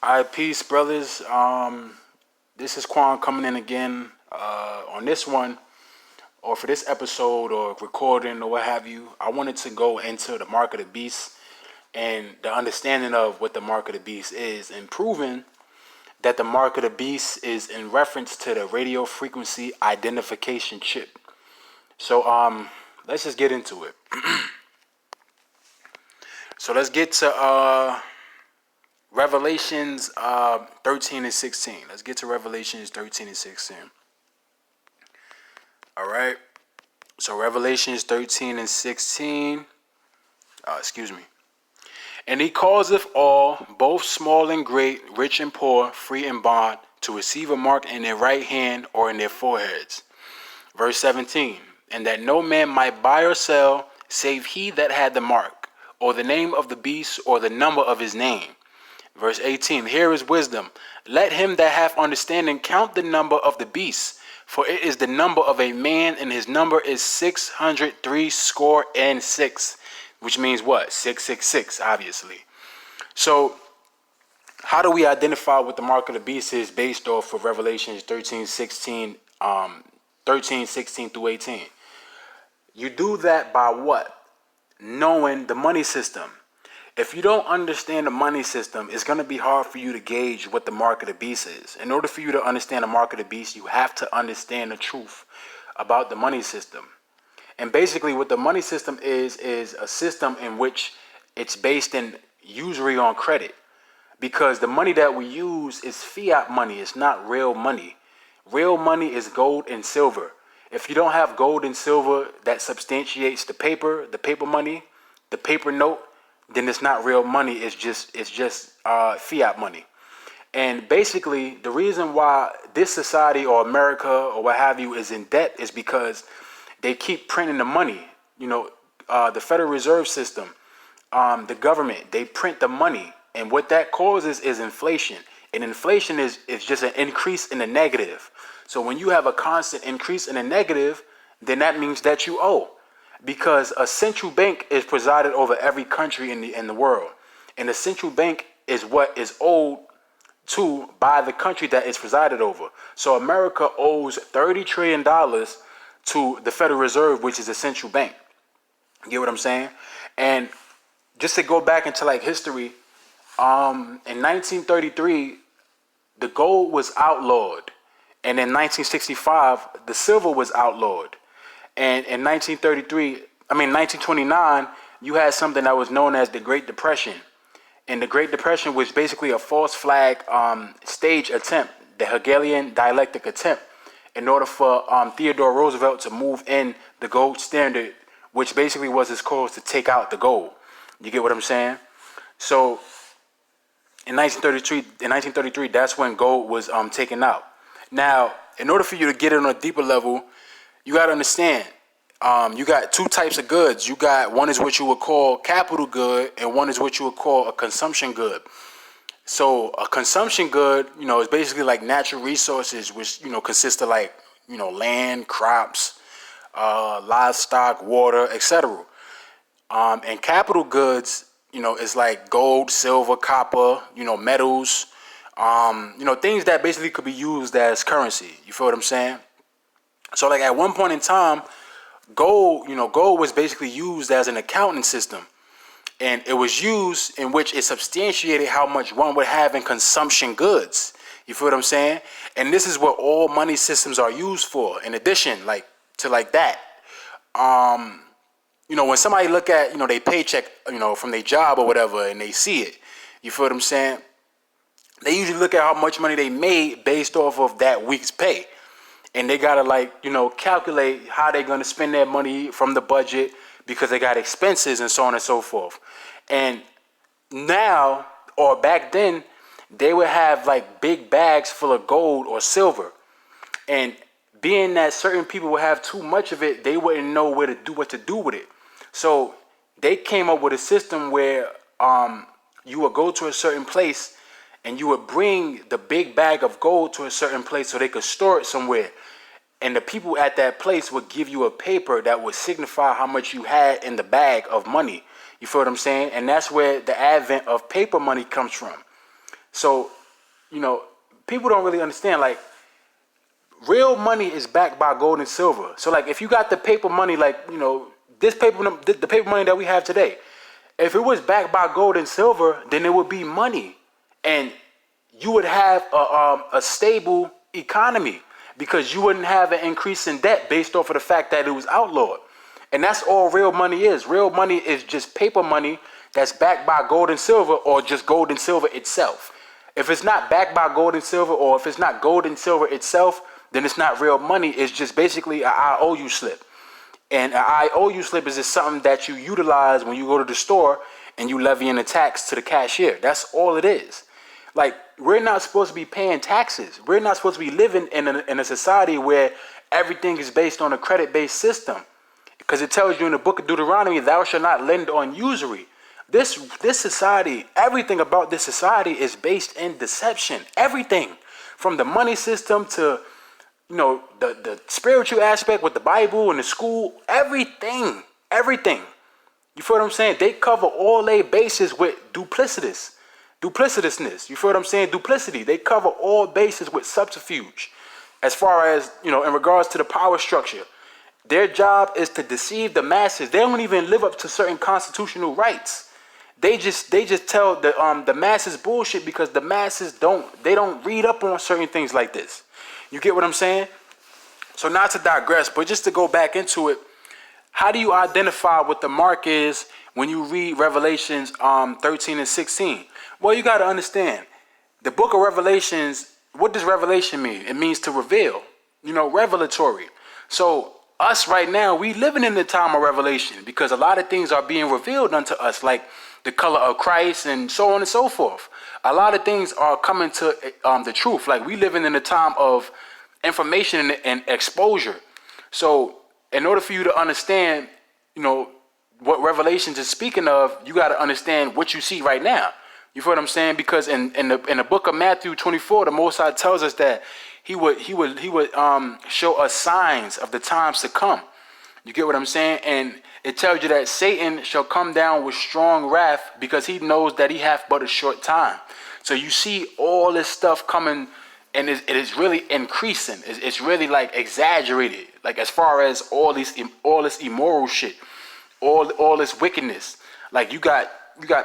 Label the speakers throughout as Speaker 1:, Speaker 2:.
Speaker 1: All right, peace, brothers. This is Quan coming in again on this one, or for this episode, or recording, or what have you. I wanted to go into the mark of the beast and the understanding of what the mark of the beast is, and proving that the mark of the beast is in reference to the radio frequency identification chip. So, let's just get into it. So let's get to Revelations 13 and 16. Let's get to Revelations 13 and 16. All right. So Revelations 13 and 16. Excuse me. And he causeth all, both small and great, rich and poor, free and bond, to receive a mark in their right hand or in their foreheads. Verse 17. And that no man might buy or sell, save he that had the mark, or the name of the beast, or the number of his name. Verse 18, here is wisdom. Let him that hath understanding count the number of the beast, for it is the number of a man, and his number is 603 score and six, which means what? 666, obviously. So, how do we identify what the mark of the beast is based off of Revelations 13, 16, 13, 16 through 18? You do that by what? Knowing the money system. If you don't understand the money system, it's going to be hard for you to gauge what the mark of the beast is. In order for you to understand the mark of the beast, you have to understand the truth about the money system. And basically what the money system is a system in which it's based in usury on credit. Because the money that we use is fiat money. It's not real money. Real money is gold and silver. If you don't have gold and silver that substantiates the paper money, the paper note, then it's not real money. It's just fiat money. And basically, the reason why this society or America or what have you is in debt is because they keep printing the money. You know, the Federal Reserve System, the government, they print the money. And what that causes is inflation. And inflation is just an increase in the negative. So when you have a constant increase in the negative, then that means that you owe. Because a central bank is presided over every country in the world. And the central bank is what is owed to by the country that it's presided over. So America owes $30 trillion to the Federal Reserve, which is the central bank. You get what I'm saying? And just to go back into like history, in 1933, the gold was outlawed. And in 1965, the silver was outlawed. And in 1929, you had something that was known as the Great Depression. And the Great Depression was basically a false flag stage attempt, the Hegelian dialectic attempt, in order for Theodore Roosevelt to move in the gold standard, which basically was his cause to take out the gold. You get what I'm saying? So in 1933, that's when gold was taken out. Now, in order for you to get it on a deeper level, you got to understand, you got two types of goods. You got one is what you would call capital good, and one is what you would call a consumption good. So a consumption good, is basically like natural resources, which, consist of like, land, crops, livestock, water, etc. And capital goods, is like gold, silver, copper, metals, things that basically could be used as currency. You feel what I'm saying? So like at one point in time, gold was basically used as an accounting system. And it was used in which it substantiated how much one would have in consumption goods. You feel what I'm saying? And this is what all money systems are used for. In addition, to that, when somebody look at, their paycheck, from their job or whatever, and they see it, you feel what I'm saying? They usually look at how much money they made based off of that week's pay. And they gotta calculate how they're gonna spend their money from the budget because they got expenses and so on and so forth. And now, or back then, they would have like big bags full of gold or silver. And being that certain people would have too much of it, they wouldn't know what to do with it. So they came up with a system where you would go to a certain place and you would bring the big bag of gold to a certain place so they could store it somewhere. And the people at that place would give you a paper that would signify how much you had in the bag of money. You feel what I'm saying? And that's where the advent of paper money comes from. So, people don't really understand, like, real money is backed by gold and silver. So, like, if you got the paper money, like, the paper money that we have today, if it was backed by gold and silver, then it would be money, and you would have a stable economy, because you wouldn't have an increase in debt based off of the fact that it was outlawed. And that's all real money is. Real money is just paper money that's backed by gold and silver, or just gold and silver itself. If it's not backed by gold and silver, or if it's not gold and silver itself, then it's not real money. It's just basically an IOU slip. And an IOU slip is just something that you utilize when you go to the store and you levy in a tax to the cashier. That's all it is. Like, we're not supposed to be paying taxes. We're not supposed to be living in a society where everything is based on a credit-based system. Because it tells you in the book of Deuteronomy, thou shalt not lend on usury. This society, everything about this society is based in deception. Everything. From the money system to, the spiritual aspect with the Bible and the school, everything. You feel what I'm saying? They cover all their bases with duplicitousness. You feel what I'm saying? Duplicity. They cover all bases with subterfuge. As far as, in regards to the power structure, their job is to deceive the masses. They don't even live up to certain constitutional rights. They just tell the masses bullshit, because the masses don't read up on certain things like this. You get what I'm saying? So, not to digress, but just to go back into it, how do you identify what the mark is when you read Revelations 13 and 16? Well, you got to understand, the book of Revelations, what does revelation mean? It means to reveal, revelatory. So us right now, we living in the time of revelation, because a lot of things are being revealed unto us, like the color of Christ and so on and so forth. A lot of things are coming to the truth. Like, we living in a time of information and exposure. So in order for you to understand, what Revelations is speaking of, you got to understand what you see right now. You feel what I'm saying? Because in the book of Matthew 24, the Most High tells us that he would show us signs of the times to come. You get what I'm saying? And it tells you that Satan shall come down with strong wrath, because he knows that he hath but a short time. So you see all this stuff coming, and it is really increasing. It's really like exaggerated. Like, as far as all this immoral shit, all this wickedness. Like, you got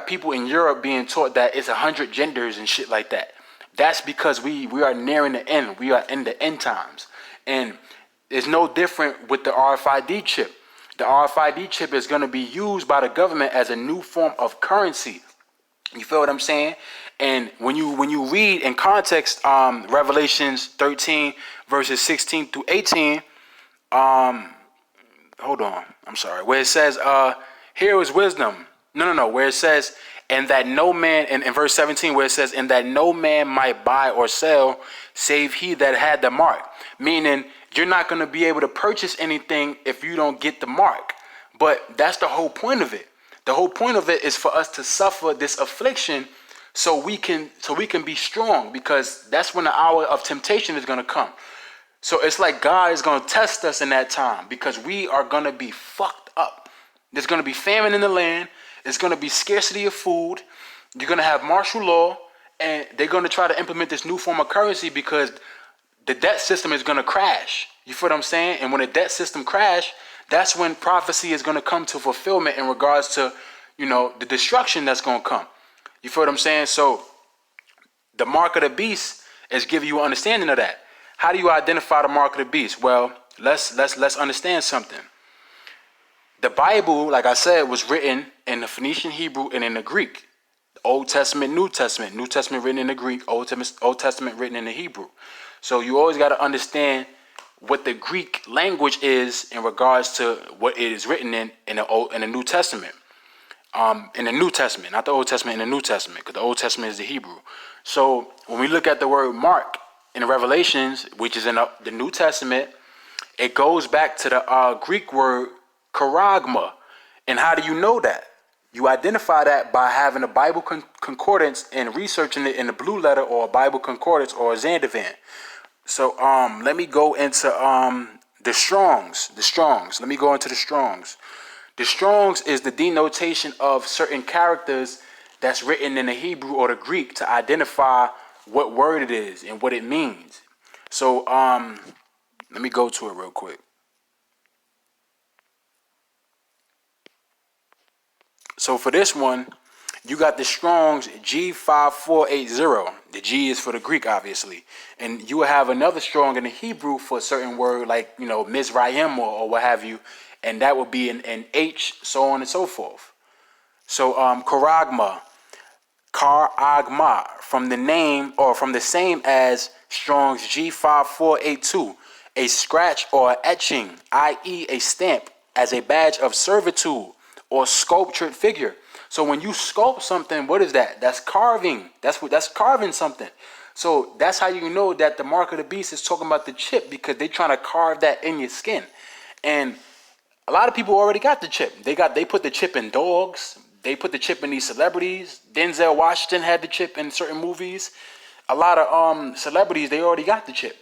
Speaker 1: people in Europe being taught that it's 100 genders and shit like that. That's because we are nearing the end. We are in the end times. And it's no different with the RFID chip. The RFID chip is going to be used by the government as a new form of currency. You feel what I'm saying? And when you read in context, Revelations 13 verses 16 through 18, hold on, I'm sorry, where it says, here is wisdom. No, where it says, and that no man, in verse 17, where it says, and that no man might buy or sell save he that had the mark. Meaning, you're not going to be able to purchase anything if you don't get the mark. But that's the whole point of it. The whole point of it is for us to suffer this affliction so we can be strong, because that's when the hour of temptation is going to come. So it's like God is going to test us in that time, because we are going to be fucked up. There's going to be famine in the land. It's going to be scarcity of food. You're going to have martial law, and they're going to try to implement this new form of currency, because the debt system is going to crash. You feel what I'm saying? And when the debt system crash, that's when prophecy is going to come to fulfillment in regards to, the destruction that's going to come. You feel what I'm saying? So the mark of the beast is giving you an understanding of that. How do you identify the mark of the beast? Well, let's understand something. The Bible, like I said, was written in the Phoenician Hebrew and in the Greek. Old Testament, New Testament. New Testament written in the Greek, Old Testament written in the Hebrew. So you always got to understand what the Greek language is in regards to what it is written in the New Testament. In the New Testament, not the Old Testament, in the New Testament, because the Old Testament is the Hebrew. So when we look at the word mark in the Revelations, which is in the New Testament, it goes back to the Greek word charagma. And how do you know that? You identify that by having a Bible concordance and researching it in the Blue Letter or a Bible concordance or a Zandervan. So let me go into the Strongs. Let me go into the Strongs. The Strongs is the denotation of certain characters that's written in the Hebrew or the Greek to identify what word it is and what it means. So let me go to it real quick. So for this one, you got the Strong's G5480. The G is for the Greek, obviously. And you will have another Strong in the Hebrew for a certain word like, Mizraim or what have you. And that would be an H, so on and so forth. So Karagma, from the name or from the same as Strong's G5482, a scratch or etching, i.e. a stamp, as a badge of servitude or sculptured figure. So when you sculpt something, what is that? That's carving. That's carving something. So that's how you know that the mark of the beast is talking about the chip, because they're trying to carve that in your skin. And a lot of people already got the chip. They put the chip in dogs. They put the chip in these celebrities. Denzel Washington had the chip in certain movies. A lot of celebrities, they already got the chip.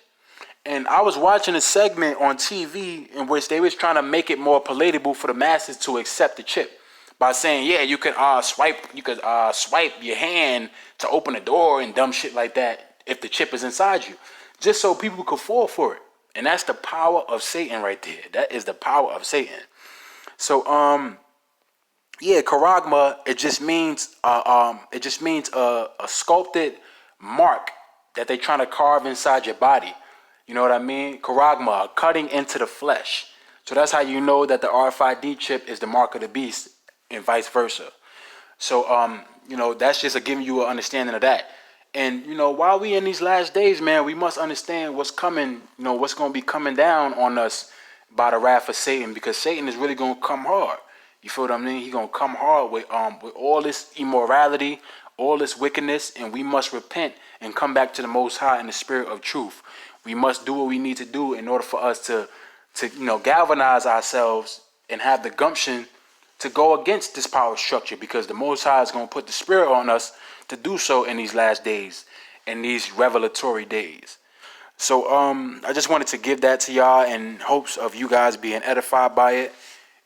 Speaker 1: And I was watching a segment on TV in which they was trying to make it more palatable for the masses to accept the chip by saying, yeah, you could swipe your hand to open a door and dumb shit like that if the chip is inside you, just so people could fall for it. And that's the power of Satan right there. That is the power of Satan. So charagma, it just means a sculpted mark that they trying to carve inside your body. You know what I mean? Charagma, cutting into the flesh. So that's how you know that the RFID chip is the mark of the beast, and vice versa. So that's just giving you an understanding of that. And while we in these last days, man, we must understand what's coming. What's going to be coming down on us by the wrath of Satan, because Satan is really going to come hard. You feel what I mean? He's going to come hard with all this immorality, all this wickedness, and we must repent and come back to the Most High in the spirit of truth. We must do what we need to do in order for us to galvanize ourselves and have the gumption to go against this power structure, because the Most High is going to put the spirit on us to do so in these last days, in these revelatory days. So I just wanted to give that to y'all in hopes of you guys being edified by it,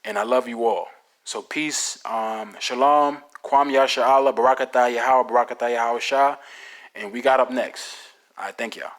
Speaker 1: and I love you all. So peace, shalom, kwam yasha Allah, barakatah Yahweh, barakatah Yahweh Shah, and we got up next. All right, thank y'all.